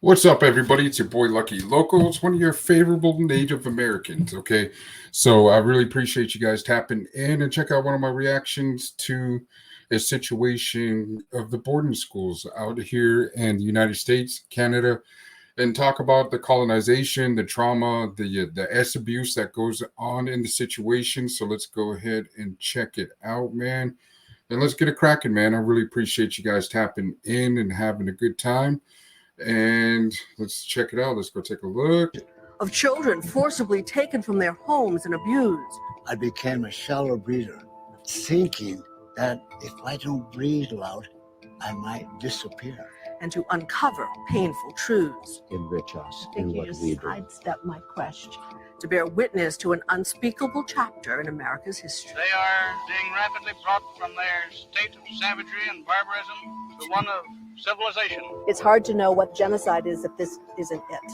What's up, everybody? It's your boy Lucky Local. It's one of your favorable Native Americans. Okay, so I really appreciate you guys tapping in and check out one of my reactions to a situation of the boarding schools out here in the United States, Canada, and talk about the colonization, the trauma, the S abuse that goes on in the situation. So let's go ahead and check it out, man. And let's get it cracking, man. I really appreciate you guys tapping in and having a good time. And let's check it out. Let's go take a look. Of children forcibly taken from their homes and abused. I became a shallow breather, thinking that if I don't breathe loud, I might disappear. And to uncover painful truths. Enrich us Think in you what just we do. sidestep my question. To bear witness to an unspeakable chapter in America's history. They are being rapidly brought from their state of savagery and barbarism to one of civilization. It's hard to know what genocide is if this isn't it.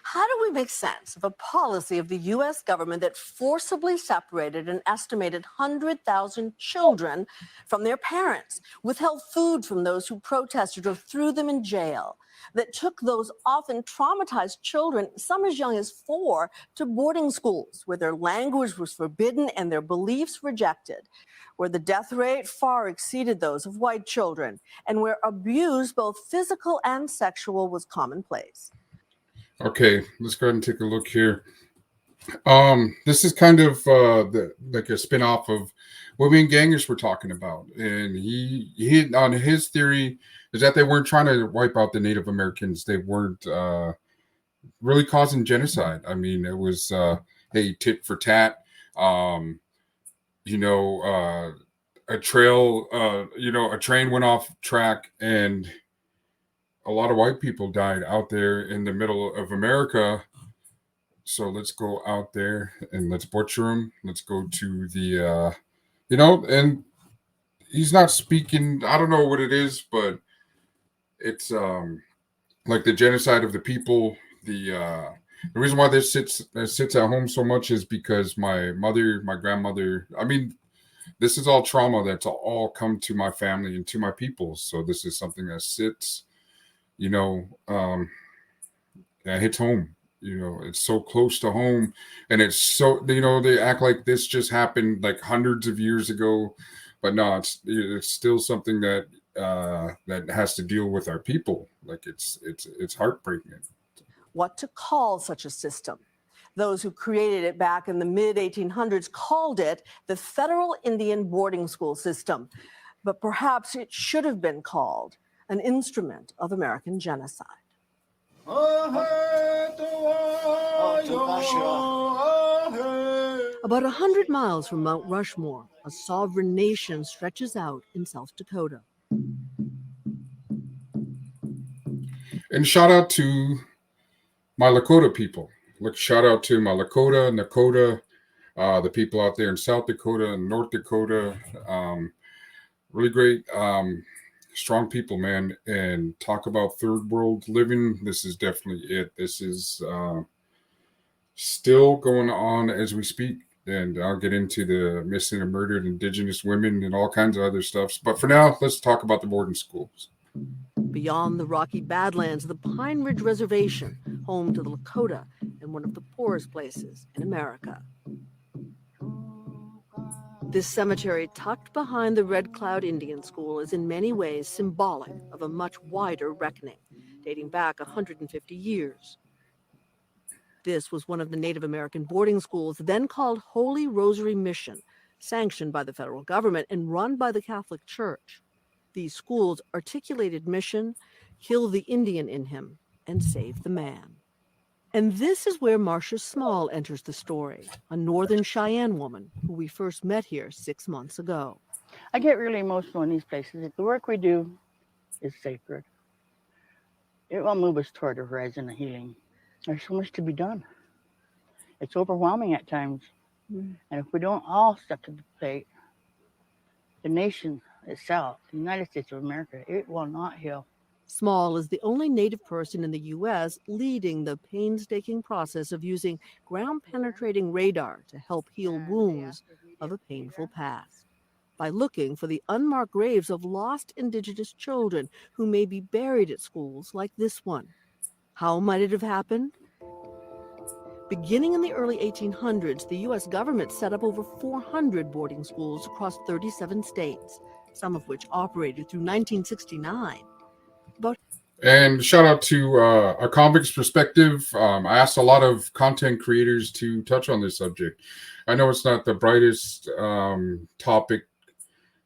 How do we make sense of a policy of the U.S. government that forcibly separated an estimated 100,000 children from their parents, withheld food from those who protested or threw them in jail, that took those often traumatized children, some as young as 4, to boarding schools where their language was forbidden and their beliefs rejected, where the death rate far exceeded those of white children, and where abuse, both physical and sexual, was commonplace? Okay, let's go ahead and take a look here. This is kind of like a spin-off of what me and Gangers were talking about, and he on his theory is that they weren't trying to wipe out the Native Americans. They weren't really causing genocide. I mean, it was hey, tit for tat. Um, you know, a trail. A train went off track and a lot of white people died out there in the middle of America. So let's go out there and let's butcher them. Let's go to and he's not speaking. I don't know what it is, but it's like the genocide of the people. The reason why this sits at home so much is because my mother, my grandmother. I mean, this is all trauma that's all come to my family and to my people. So this is something that sits you know, that hits home. It's so close to home, and it's so they act like this just happened like hundreds of years ago, but no, it's still something that has to deal with our people. Like it's heartbreaking. What to call such a system? Those who created it back in the mid-1800s called it the Federal Indian Boarding School System, but perhaps it should have been called an instrument of American genocide. About 100 miles from Mount Rushmore, a sovereign nation stretches out in South Dakota. And shout out to my Lakota people. Shout out to my Lakota, Nakota, the people out there in South Dakota and North Dakota. Really great. Strong people, man, and talk about third world living. This is definitely it. This is still going on as we speak, and I'll get into the missing and murdered Indigenous women and all kinds of other stuff. But for now, let's talk about the boarding schools. Beyond the Rocky Badlands, the Pine Ridge Reservation, home to the Lakota and one of the poorest places in America. This cemetery, tucked behind the Red Cloud Indian School, is in many ways symbolic of a much wider reckoning, dating back 150 years. This was one of the Native American boarding schools, then called Holy Rosary Mission, sanctioned by the federal government and run by the Catholic Church. These schools articulated mission, kill the Indian in him, and save the man. And this is where Marcia Small enters the story, a Northern Cheyenne woman who we first met here 6 months ago. I get really emotional in these places. The work we do is sacred. It will move us toward a horizon of healing. There's so much to be done. It's overwhelming at times. And if we don't all step to the plate, the nation itself, the United States of America, it will not heal. Small is the only Native person in the U.S. leading the painstaking process of using ground-penetrating radar to help heal wounds of a painful past by looking for the unmarked graves of lost Indigenous children who may be buried at schools like this one. How might it have happened? Beginning in the early 1800s, the U.S. government set up over 400 boarding schools across 37 states, some of which operated through 1969. And shout out to A Convict's Perspective. I asked a lot of content creators to touch on this subject. I know it's not the brightest topic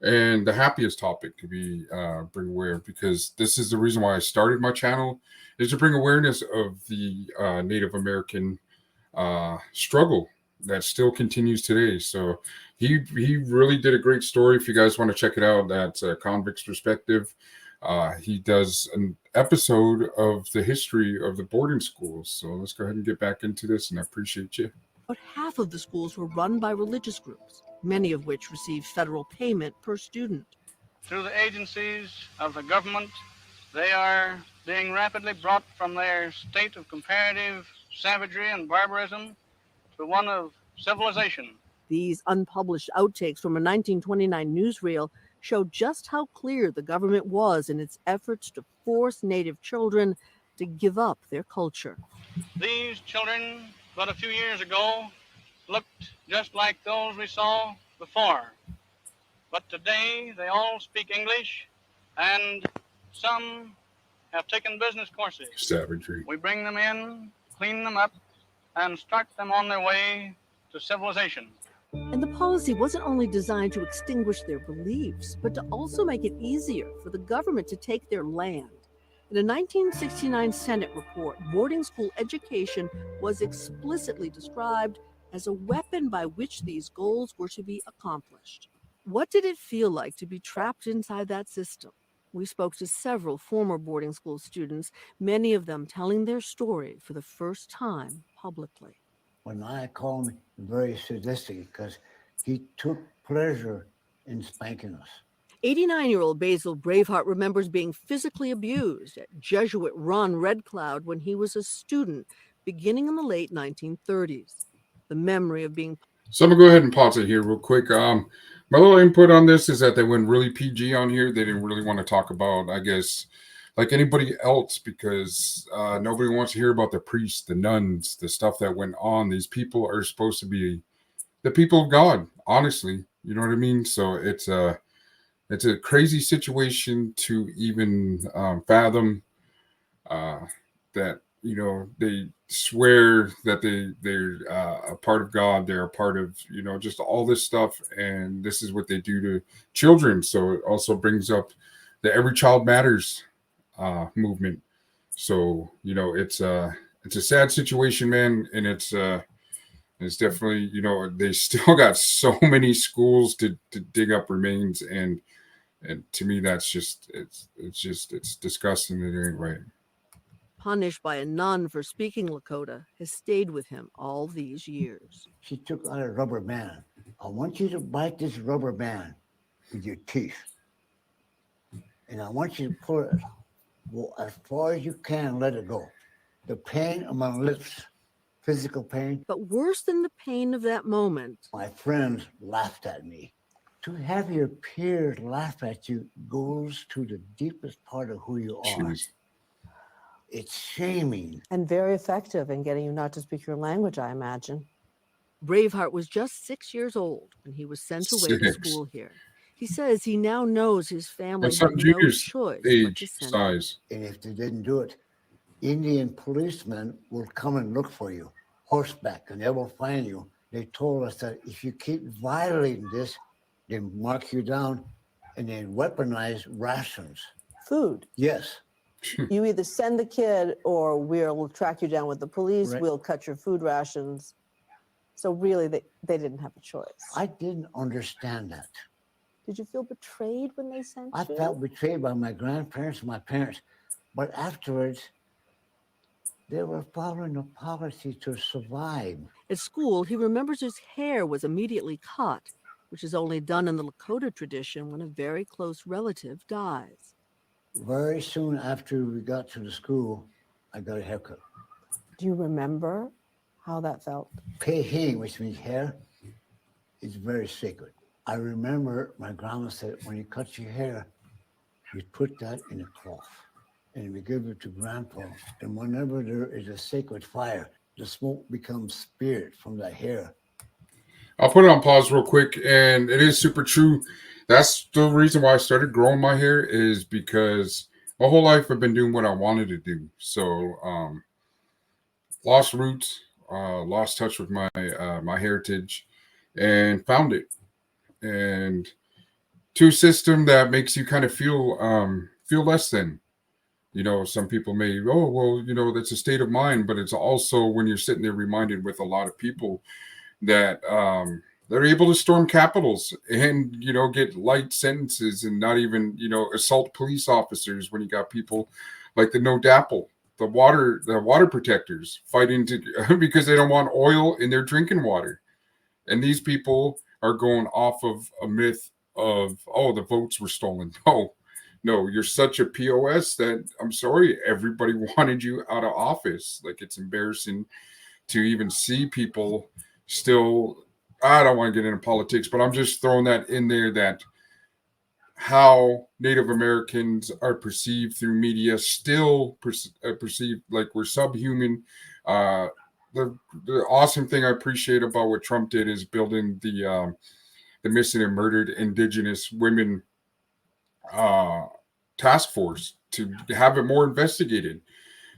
and the happiest topic to be bring aware, because this is the reason why I started my channel, is to bring awareness of the Native American struggle that still continues today. So he really did a great story. If you guys want to check it out, that's A Convict's Perspective. He does an episode of the history of the boarding schools. So let's go ahead and get back into this, and I appreciate you. About half of the schools were run by religious groups, many of which received federal payment per student. Through the agencies of the government, they are being rapidly brought from their state of comparative savagery and barbarism to one of civilization. These unpublished outtakes from a 1929 newsreel show just how clear the government was in its efforts to force Native children to give up their culture. These children, but a few years ago, looked just like those we saw before. But today they all speak English, and some have taken business courses. Savagery. We bring them in, clean them up, and start them on their way to civilization. And the policy wasn't only designed to extinguish their beliefs, but to also make it easier for the government to take their land. In a 1969 Senate report, boarding school education was explicitly described as a weapon by which these goals were to be accomplished. What did it feel like to be trapped inside that system? We spoke to several former boarding school students, many of them telling their story for the first time publicly. When I call me very sadistic because he took pleasure in spanking us. 89-year-old Basil Braveheart remembers being physically abused at Jesuit-run Red Cloud when he was a student, beginning in the late 1930s. The memory of being... So I'm going to go ahead and pause it here real quick. My little input on this is that they went really PG on here. They didn't really want to talk about, I guess, like anybody else, because nobody wants to hear about the priests, the nuns, the stuff that went on. These people are supposed to be the people of God, honestly. You know what I mean? So it's a crazy situation to even fathom that, you know, they swear that they're a part of God. They're a part of, you know, just all this stuff. And this is what they do to children. So it also brings up the Every Child Matters movement. So, you know, it's a sad situation, man. And it's definitely, you know, they still got so many schools to dig up remains. And to me, that's just, it's disgusting. It ain't right. Punished by a nun for speaking Lakota has stayed with him all these years. She took out a rubber band. I want you to bite this rubber band with your teeth. And I want you to pull it as far as you can and let it go. The pain on my lips, physical pain. But worse than the pain of that moment, My friends laughed at me. To have your peers laugh at you goes to the deepest part of who you are. Jeez. It's shaming. And very effective in getting you not to speak your language, I imagine. Braveheart was just 6 years old when he was sent away to 6. school here. He says he now knows his family That's had some no Junior's choice but to age, send him. size. And if they didn't do it, Indian policemen will come and look for you, horseback, and they will find you. They told us that if you keep violating this, they mark you down and they weaponize rations. Food. Yes. You either send the kid or we'll track you down with the police. Right. We'll cut your food rations. So really, they didn't have a choice. I didn't understand that. Did you feel betrayed when they sent I you? felt betrayed by my grandparents and my parents. But afterwards, they were following a policy to survive. At school, he remembers his hair was immediately cut which is only done in the Lakota tradition when a very close relative dies. Very soon after we got to the school, I got a haircut. Do you remember how that felt? Pehing, which means hair, is very sacred. I remember my grandma said, when you cut your hair, you put that in a cloth and we give it to grandpa. And whenever there is a sacred fire, the smoke becomes spirit from the hair. I'll put it on pause real quick, and it is super true. That's the reason why I started growing my hair, is because my whole life I've been doing what I wanted to do. So, lost roots, lost touch with my my heritage, and found it. And to a system that makes you kind of feel less than. You know, some people may, oh well, you know, that's a state of mind, but it's also when you're sitting there reminded with a lot of people that they're able to storm capitals and, you know, get light sentences and not even, you know, assault police officers when you got people like the No Dapple, the water protectors fighting to because they don't want oil in their drinking water. And these people are going off of a myth of, oh, the votes were stolen. No, you're such a POS that I'm sorry, everybody wanted you out of office. Like, it's embarrassing to even see people still. I don't want to get into politics, but I'm just throwing that in there, that how Native Americans are perceived through media, still perceived like we're subhuman. The awesome thing I appreciate about what Trump did is building the missing and murdered Indigenous women task force to have it more investigated.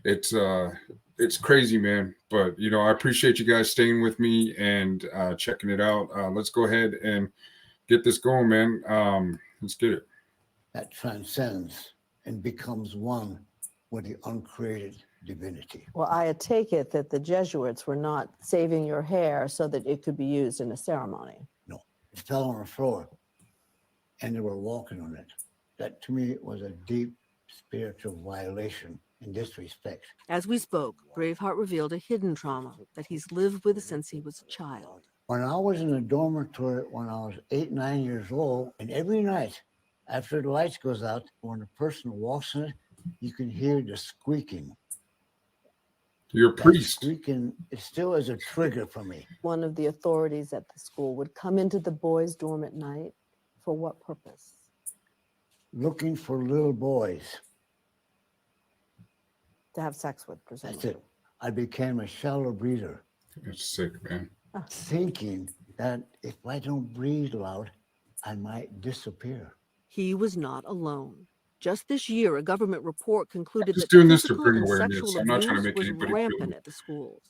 It's crazy, man. But you know, I appreciate you guys staying with me and checking it out. Let's go ahead and get this going, man. Let's get it. That transcends and becomes one with the uncreated divinity. Well, I take it that the Jesuits were not saving your hair so that it could be used in a ceremony. No, it fell on the floor and they were walking on it. That to me was a deep spiritual violation in this respect. As we spoke, Braveheart revealed a hidden trauma that he's lived with since he was a child. When I was in a dormitory when I was 8, 9 years old, and every night after the lights goes out, when a person walks in it, you can hear the squeaking. You're a That priest. squeaking, it still is a trigger for me. One of the authorities at the school would come into the boys' dorm at night. For what purpose? Looking for little boys. To have sex with, That's presumably. it. I became a shallow breather, It's sick, man. thinking that if I don't breathe loud, I might disappear. He was not alone. Just this year, a government report concluded Just that doing this to physical bring and awareness. sexual I'm not trying to abuse make was anybody feel rampant at the schools.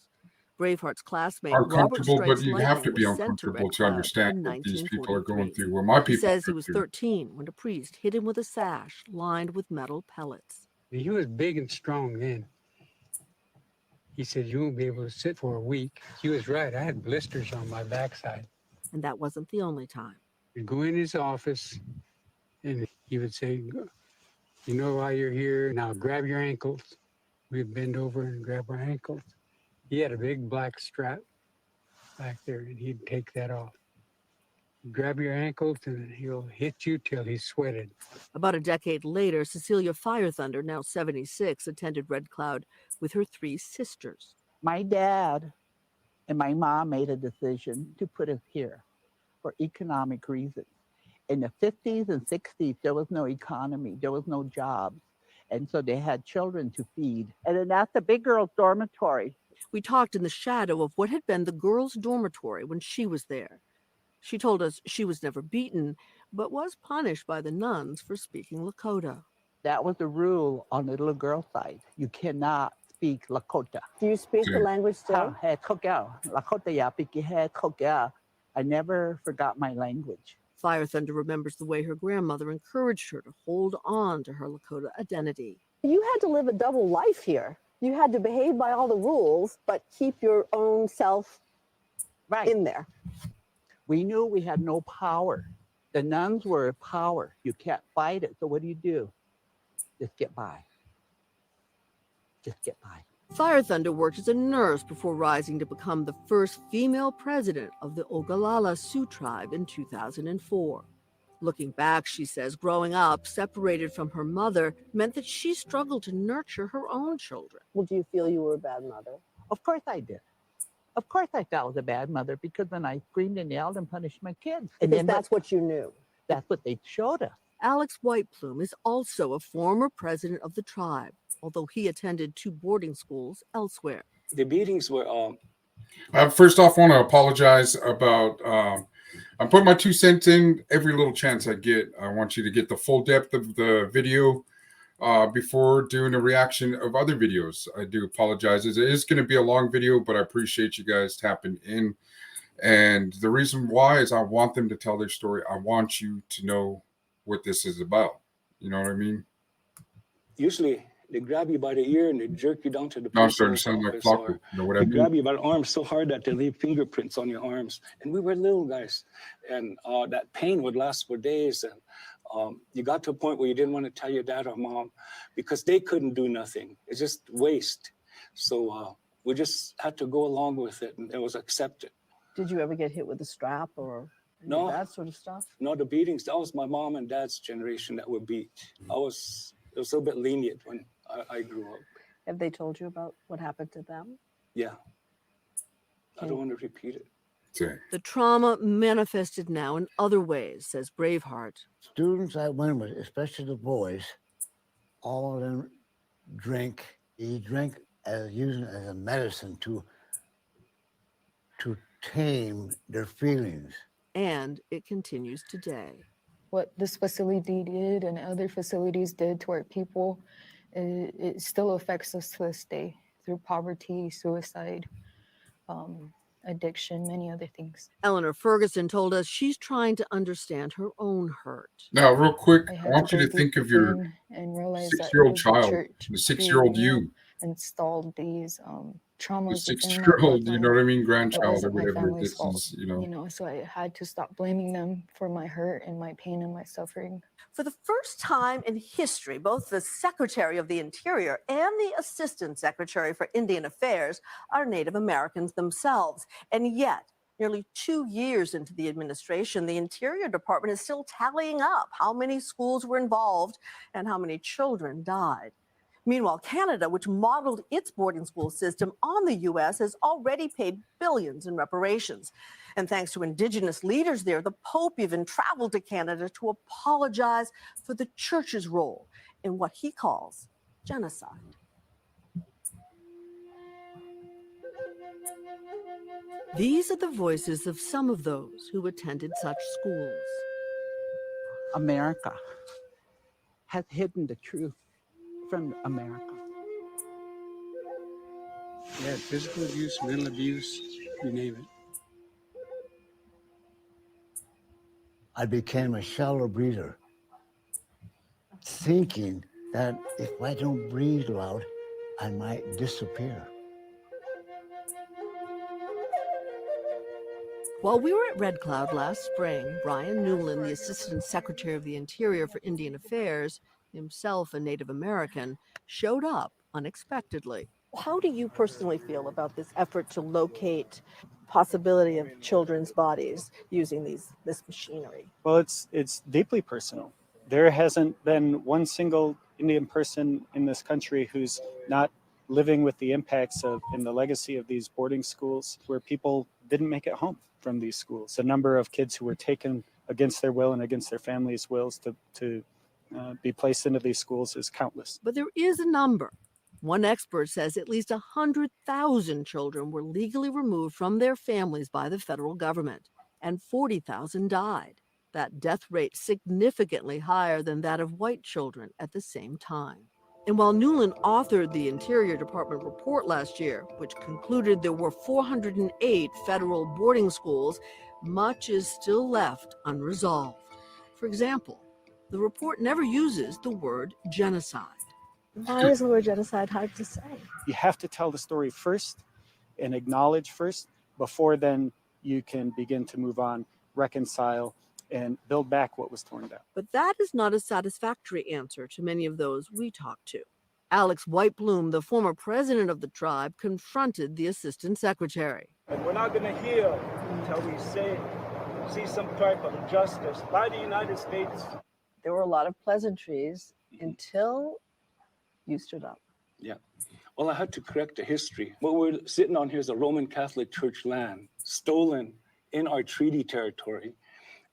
Braveheart's classmate Robert uncomfortable, but Stripes you Lightning have to be was sent to uncomfortable Red to Cloud understand in what these people are going 1943. through. What my He people says he go was through. 13 when a priest hit him with a sash lined with metal pellets. He was big and strong then. He said, you won't be able to sit for a week. He was right. I had blisters on my backside. And that wasn't the only time. We'd go in his office and he would say, you know why you're here? Now grab your ankles. We'd bend over and grab our ankles. He had a big black strap back there and he'd take that off. Grab your ankles and he'll hit you till he sweated. About a decade later, Cecilia Firethunder, now 76, attended Red Cloud with her 3 sisters. My dad and my mom made a decision to put us here for economic reasons. In the 50s and 60s, there was no economy, there was no jobs. And so they had children to feed. And then that's the big girls' dormitory. We talked in the shadow of what had been the girls' dormitory when she was there. She told us she was never beaten, but was punished by the nuns for speaking Lakota. That was the rule on the little girl side. You cannot speak Lakota. Do you speak the Yeah. language still? Lakota ya piki. I never forgot my language. Firethunder remembers the way her grandmother encouraged her to hold on to her Lakota identity. You had to live a double life here. You had to behave by all the rules, but keep your own self Right. in there. We knew we had no power. The nuns were power. You can't fight it. So what do? Just get by. Just get by. Fire Thunder worked as a nurse before rising to become the first female president of the Ogallala Sioux tribe in 2004. Looking back, she says growing up separated from her mother meant that she struggled to nurture her own children. Well, do you feel you were a bad mother? Of course I did. Of course I felt I was a bad mother because then I screamed and yelled and punished my kids. And Because then that's what you knew. that's what they showed us. Alex Whiteplume is also a former president of the tribe, although he attended 2 boarding schools elsewhere. The beatings were First off, I want to apologize about. I'm putting my 2 cents in every little chance I get. I want you to get the full depth of the video before doing a reaction of other videos. I do apologize. It is going to be a long video, but I appreciate you guys tapping in. And the reason why is I want them to tell their story. I want you to know what this is about. You know what I mean? usually they grab you by the ear and they jerk you down to the Now I'm starting principal's to sound like office, Flocko. or You know what I they mean? grab you by the arms so hard that they leave fingerprints on your arms. And we were little guys, and that pain would last for days. And you got to a point where you didn't want to tell your dad or mom because they couldn't do nothing. It's just waste. So we just had to go along with it, and it was accepted. Did you ever get hit with a strap or any No. of that sort of stuff? No, the beatings, that was my mom and dad's generation that were beat. It was a little bit lenient when I grew up. Have they told you about what happened to them? Yeah. I don't want to repeat it. Okay. The trauma manifested now in other ways, says Braveheart. Students I went with, especially the boys, all of them drink. He drank as using it as a medicine to tame their feelings. And it continues today. What this facility did and other facilities did to our people, it still affects us to this day through poverty, suicide, addiction, many other things. Eleanor Ferguson told us she's trying to understand her own hurt. Now, real quick, I had want you go to think deep of your within and realize that it 6-year-old was the child, church the who, 6-year-old you know, you, installed these the traumas within my 6-year-old, you know bloodline. what I mean, It grandchild or wasn't my whatever. family's This fault, is, you know. so I had to stop blaming them for my hurt and my pain and my suffering. For the first time in history, both the Secretary of the Interior and the Assistant Secretary for Indian Affairs are Native Americans themselves. And yet, nearly 2 years into the administration, the Interior Department is still tallying up how many schools were involved and how many children died. Meanwhile, Canada, which modeled its boarding school system on the U.S., has already paid billions in reparations. And thanks to Indigenous leaders there, the Pope even traveled to Canada to apologize for the church's role in what he calls genocide. These are the voices of some of those who attended such schools. America has hidden the truth from America. We had physical abuse, mental abuse, you name it. I became a shallow breather, thinking that if I don't breathe loud, I might disappear. While we were at Red Cloud last spring, Brian Newland, the Assistant Secretary of the Interior for Indian Affairs, himself a Native American, showed up unexpectedly. How do you personally feel about this effort to locate possibility of children's bodies using this machinery? Well, it's deeply personal. There hasn't been one single Indian person in this country who's not living with the impacts of and the legacy of these boarding schools where people didn't make it home from these schools. The number of kids who were taken against their will and against their families' wills to be placed into these schools is countless. But there is a number. One expert says at least 100,000 children were legally removed from their families by the federal government, and 40,000 died. That death rate significantly higher than that of white children at the same time. And while Newland authored the Interior Department report last year, which concluded there were 408 federal boarding schools, much is still left unresolved. For example, the report never uses the word genocide. Why is the word genocide hard to say? You have to tell the story first and acknowledge first before then you can begin to move on, reconcile, and build back what was torn down. But that is not a satisfactory answer to many of those we talked to. Alex Whitebloom, the former president of the tribe, confronted the assistant secretary. And we're not going to heal until we see some type of justice by the United States. There were a lot of pleasantries until you stood up. Yeah. Well, I had to correct the history. What we're sitting on here is a Roman Catholic Church land stolen in our treaty territory.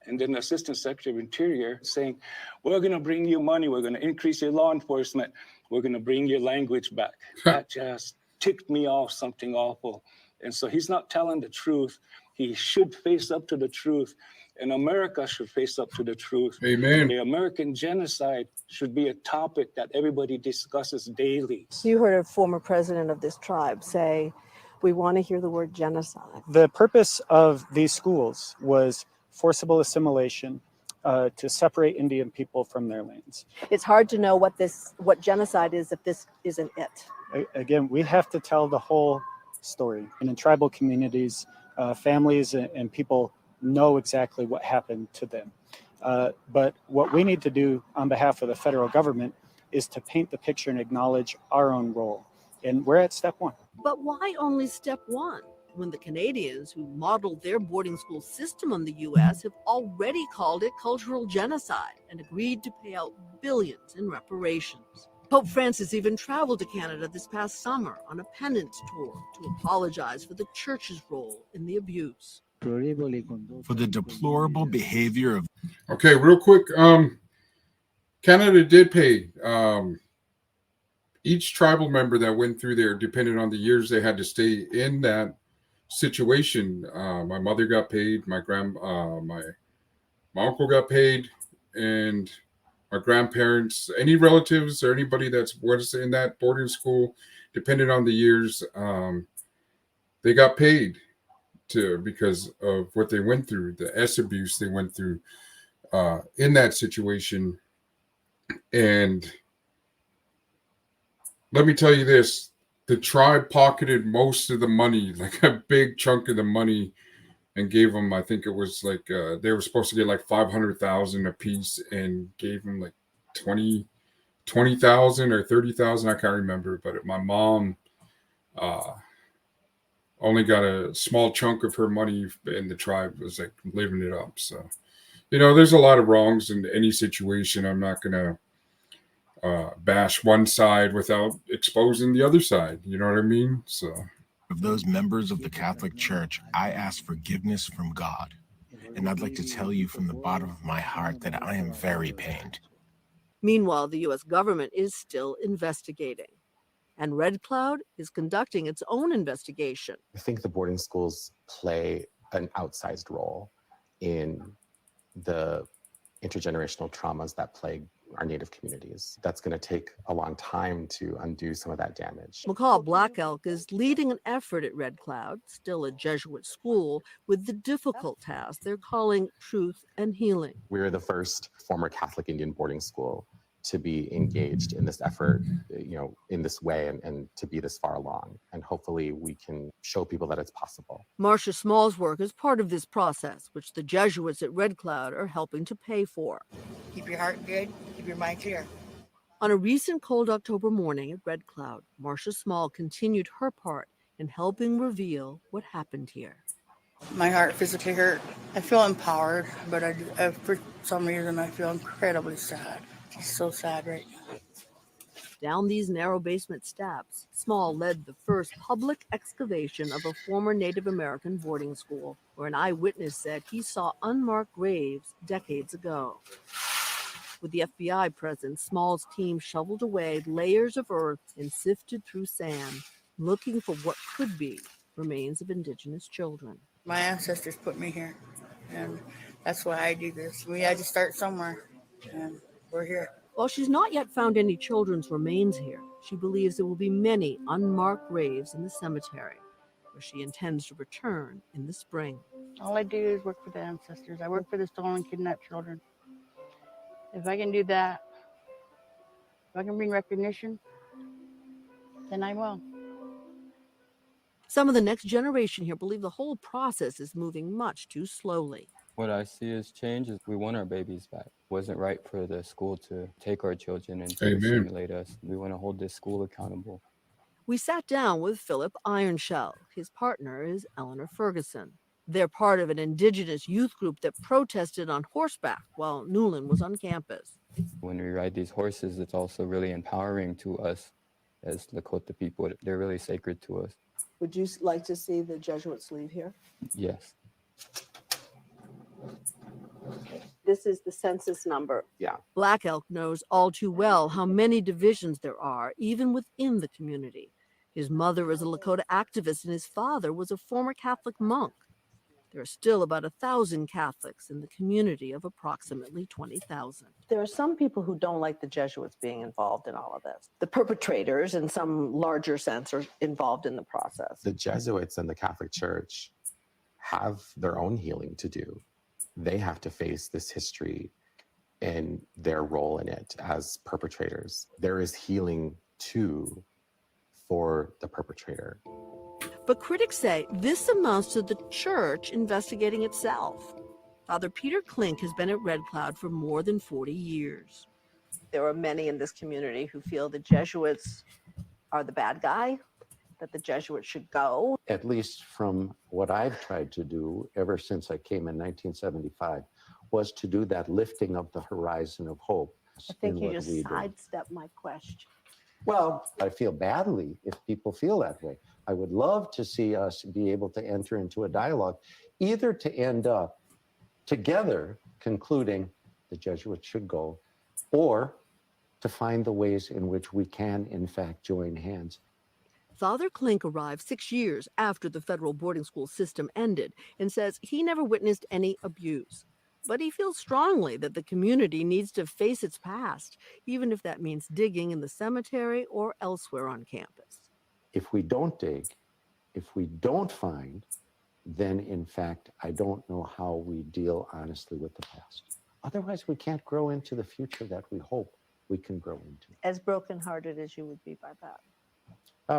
And then the Assistant Secretary of Interior saying, we're going to bring you money. We're going to increase your law enforcement. We're going to bring your language back. That just ticked me off something awful. And so he's not telling the truth. He should face up to the truth. And America should face up to the truth. Amen. The American genocide should be a topic that everybody discusses daily. You heard a former president of this tribe say, we want to hear the word genocide. The purpose of these schools was forcible assimilation to separate Indian people from their lands. It's hard to know what genocide is if this isn't it. Again, we have to tell the whole story. And in tribal communities, families and people know exactly what happened to them. But what we need to do on behalf of the federal government is to paint the picture and acknowledge our own role. And we're at step one. But why only step one, when the Canadians who modeled their boarding school system on the U.S. have already called it cultural genocide and agreed to pay out billions in reparations? Pope Francis even traveled to Canada this past summer on a penance tour to apologize for the church's role in the abuse. For the deplorable behavior of... Okay, real quick. Canada did pay each tribal member that went through there, depending on the years they had to stay in that situation. My mother got paid, my uncle got paid, and my grandparents, any relatives or anybody that's was in that boarding school, depending on the years, they got paid because of what they went through, the S abuse they went through in that situation. And let me tell you this, the tribe pocketed most of the money, like a big chunk of the money, and gave them, I think it was like, they were supposed to get like $500,000 a piece and gave them like 20,000 or 30,000. I can't remember, but my mom only got a small chunk of her money, and the tribe was like living it up. So, there's a lot of wrongs in any situation. I'm not going to bash one side without exposing the other side. You know what I mean? So, of those members of the Catholic Church, I ask forgiveness from God. And I'd like to tell you from the bottom of my heart that I am very pained. Meanwhile, the U.S. government is still investigating, and Red Cloud is conducting its own investigation. I think the boarding schools play an outsized role in the intergenerational traumas that plague our Native communities. That's going to take a long time to undo some of that damage. McCall Black Elk is leading an effort at Red Cloud, still a Jesuit school, with the difficult task they're calling Truth and Healing. We're the first former Catholic Indian boarding school to be engaged in this effort, in this way, and to be this far along. And hopefully we can show people that it's possible. Marcia Small's work is part of this process, which the Jesuits at Red Cloud are helping to pay for. Keep your heart good, keep your mind clear. On a recent cold October morning at Red Cloud, Marcia Small continued her part in helping reveal what happened here. My heart physically hurt. I feel empowered, but for some reason I feel incredibly sad. It's so sad right now. Down these narrow basement steps, Small led the first public excavation of a former Native American boarding school, where an eyewitness said he saw unmarked graves decades ago. With the FBI present, Small's team shoveled away layers of earth and sifted through sand, looking for what could be remains of Indigenous children. My ancestors put me here, and that's why I do this. We had to start somewhere, and we're here. While she's not yet found any children's remains here, she believes there will be many unmarked graves in the cemetery, where she intends to return in the spring. All I do is work for the ancestors. I work for the stolen, kidnapped children. If I can do that, if I can bring recognition, then I will. Some of the next generation here believe the whole process is moving much too slowly. What I see as change is we want our babies back. It wasn't right for the school to take our children and to Amen. assimilate us. We want to hold this school accountable. We sat down with Philip Ironshell. His partner is Eleanor Ferguson. They're part of an indigenous youth group that protested on horseback while Newland was on campus. When we ride these horses, it's also really empowering to us as Lakota people. They're really sacred to us. Would you like to see the Jesuits leave here? Yes. This is the census number. Yeah. Black Elk knows all too well how many divisions there are, even within the community. His mother is a Lakota activist and his father was a former Catholic monk. There are still about 1,000 Catholics in the community of approximately 20,000. There are some people who don't like the Jesuits being involved in all of this. The perpetrators, in some larger sense, are involved in the process. The Jesuits and the Catholic Church have their own healing to do. They have to face this history and their role in it as perpetrators. There is healing too for the perpetrator. But critics say this amounts to the church investigating itself. Father Peter Klink has been at Red Cloud for more than 40 years. There are many in this community who feel the Jesuits are the bad guy, that the Jesuits should go. At least from what I've tried to do ever since I came in 1975, was to do that lifting of the horizon of hope. I think in you what just we do. sidestepped my question. Well, I feel badly if people feel that way. I would love to see us be able to enter into a dialogue, either to end up together concluding the Jesuits should go, or to find the ways in which we can, in fact, join hands. Father Klink arrived 6 years after the federal boarding school system ended and says he never witnessed any abuse. But he feels strongly that the community needs to face its past, even if that means digging in the cemetery or elsewhere on campus. If we don't dig, if we don't find, then in fact, I don't know how we deal honestly with the past. Otherwise, we can't grow into the future that we hope we can grow into. As brokenhearted as you would be by that. I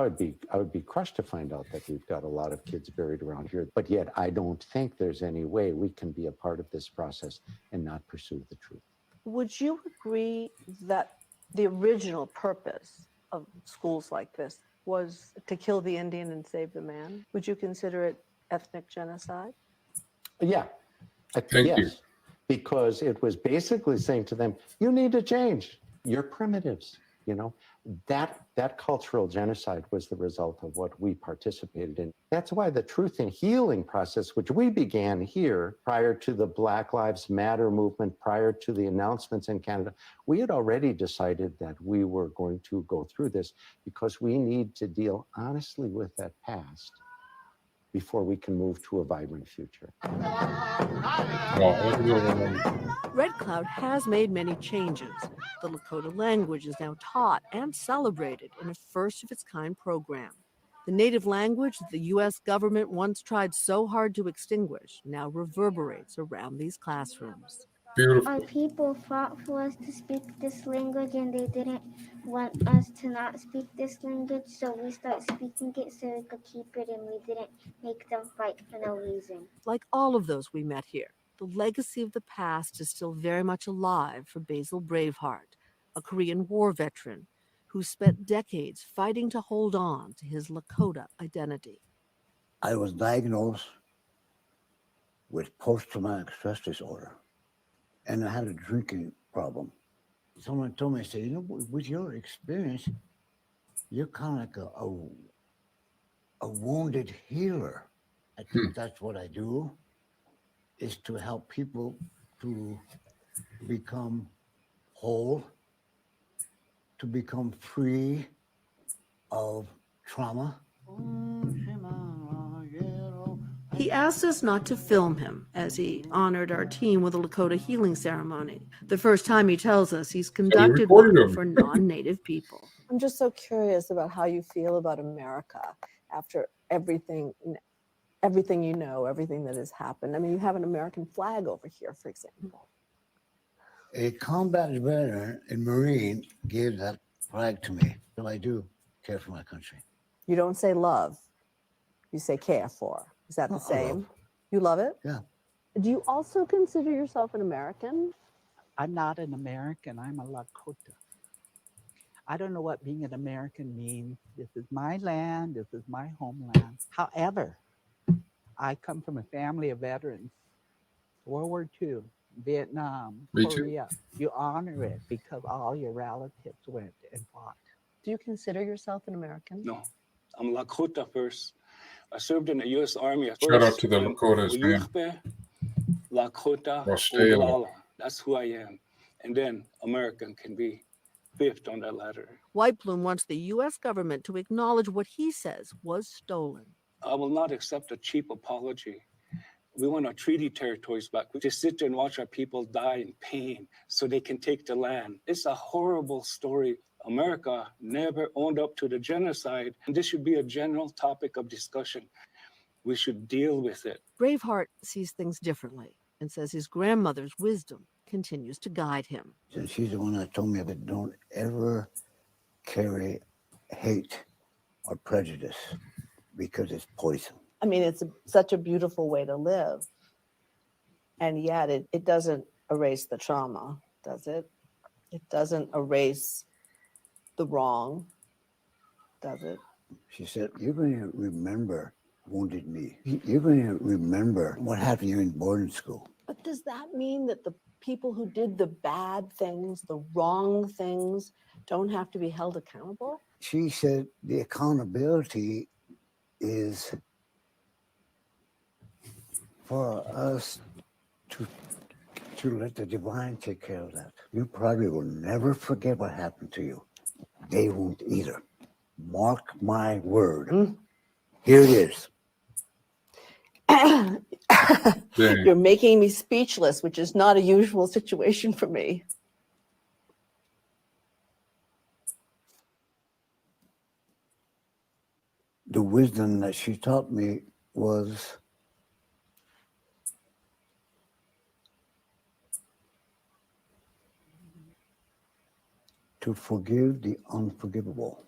would be crushed to find out that we've got a lot of kids buried around here, but yet I don't think there's any way we can be a part of this process and not pursue the truth. Would you agree that the original purpose of schools like this was to kill the Indian and save the man? Would you consider it ethnic genocide? Yeah, Thank you. yes, because it was basically saying to them, you need to change. You're primitives, you know. That cultural genocide was the result of what we participated in. That's why the truth and healing process, which we began here prior to the Black Lives Matter movement, prior to the announcements in Canada, we had already decided that we were going to go through this because we need to deal honestly with that past before we can move to a vibrant future. Red Cloud has made many changes. The Lakota language is now taught and celebrated in a first-of-its-kind program. The native language that the U.S. government once tried so hard to extinguish now reverberates around these classrooms. Beautiful. Our people fought for us to speak this language, and they didn't want us to not speak this language, so we started speaking it so we could keep it, and we didn't make them fight for no reason. Like all of those we met here, the legacy of the past is still very much alive for Basil Braveheart, a Korean War veteran who spent decades fighting to hold on to his Lakota identity. I was diagnosed with post-traumatic stress disorder, and I had a drinking problem. Someone told me, I said, you know, with your experience, you're kind of like a wounded healer. I think that's what I do, is to help people to become whole, to become free of trauma. He asked us not to film him as he honored our team with a Lakota healing ceremony. The first time he tells us he's conducted recorded one him. for non-native people. I'm just so curious about how you feel about America after everything you know, everything that has happened. I mean, you have an American flag over here, for example. A combat veteran and Marine gave that flag to me. So I do care for my country. You don't say love, you say care for. Is that the I same? love. You love it? Yeah. Do you also consider yourself an American? I'm not an American. I'm a Lakota. I don't know what being an American means. This is my land. This is my homeland. However, I come from a family of veterans. World War II, Vietnam, Me too. Korea. You honor it because all your relatives went and fought. Do you consider yourself an American? No, I'm Lakota first. I served in the U.S. Army. Shout out to the Lakotas, man. Uyuhpe, Lakota, Washtela. Oglala. That's who I am. And then American can be fifth on that ladder. White Plume wants the U.S. government to acknowledge what he says was stolen. I will not accept a cheap apology. We want our treaty territories back. We just sit there and watch our people die in pain so they can take the land. It's a horrible story. America never owned up to the genocide, and this should be a general topic of discussion. We should deal with it. Braveheart sees things differently and says his grandmother's wisdom continues to guide him. So she's the one that told me that don't ever carry hate or prejudice because it's poison. I mean, it's such a beautiful way to live. And yet it doesn't erase the trauma, does it? It doesn't erase the wrong, does it? She said, you're going to remember Wounded Knee. You're going to remember what happened to you in boarding school. But does that mean that the people who did the bad things, the wrong things, don't have to be held accountable? She said the accountability is for us to let the divine take care of that. You probably will never forget what happened to you. They won't either. Mark my word. Here it is. You're making me speechless, which is not a usual situation for me. The wisdom that she taught me was to forgive the unforgivable.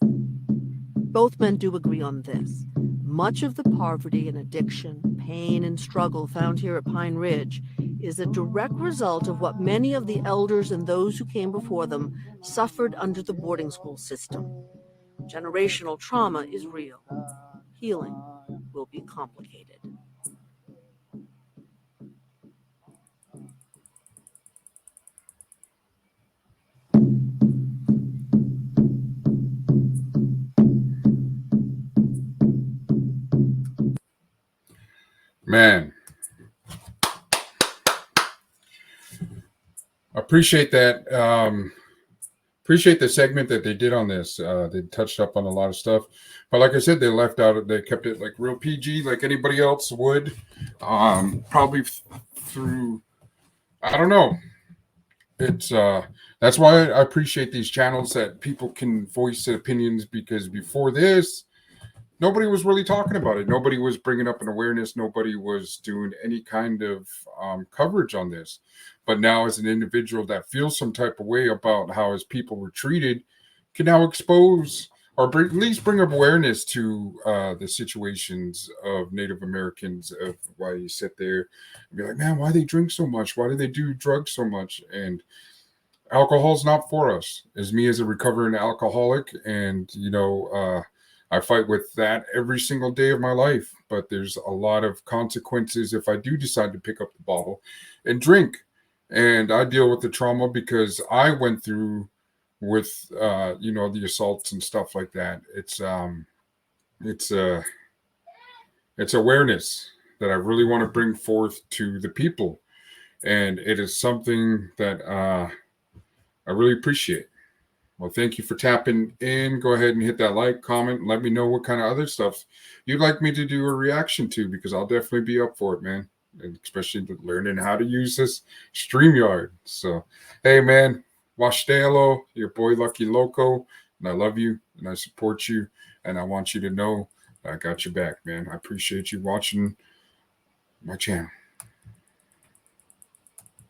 Both men do agree on this. Much of the poverty and addiction, pain and struggle found here at Pine Ridge is a direct result of what many of the elders and those who came before them suffered under the boarding school system. Generational trauma is real. Healing will be complicated. Man, appreciate that. Appreciate the segment that they did on this. They touched up on a lot of stuff, but like I said, they left out. They kept it like real PG, like anybody else would. Probably through, I don't know. It's that's why I appreciate these channels that people can voice their opinions, because before this, nobody was really talking about it. Nobody was bringing up an awareness. Nobody was doing any kind of coverage on this. But now, as an individual that feels some type of way about how his people were treated, can now expose or at least bring up awareness to the situations of Native Americans, of why you sit there and be like, man, why they drink so much? Why do they do drugs so much? And alcohol's not for us. As me as a recovering alcoholic, and I fight with that every single day of my life, but there's a lot of consequences if I do decide to pick up the bottle and drink. And I deal with the trauma because I went through with, the assaults and stuff like that. It's awareness that I really want to bring forth to the people. And it is something that I really appreciate. Well, thank you for tapping in. Go ahead and hit that like, comment, and let me know what kind of other stuff you'd like me to do a reaction to, because I'll definitely be up for it, man. And especially learning how to use this StreamYard. So, hey, man, Washtelo, your boy Lucky Loco, and I love you, and I support you, and I want you to know I got your back, man. I appreciate you watching my channel.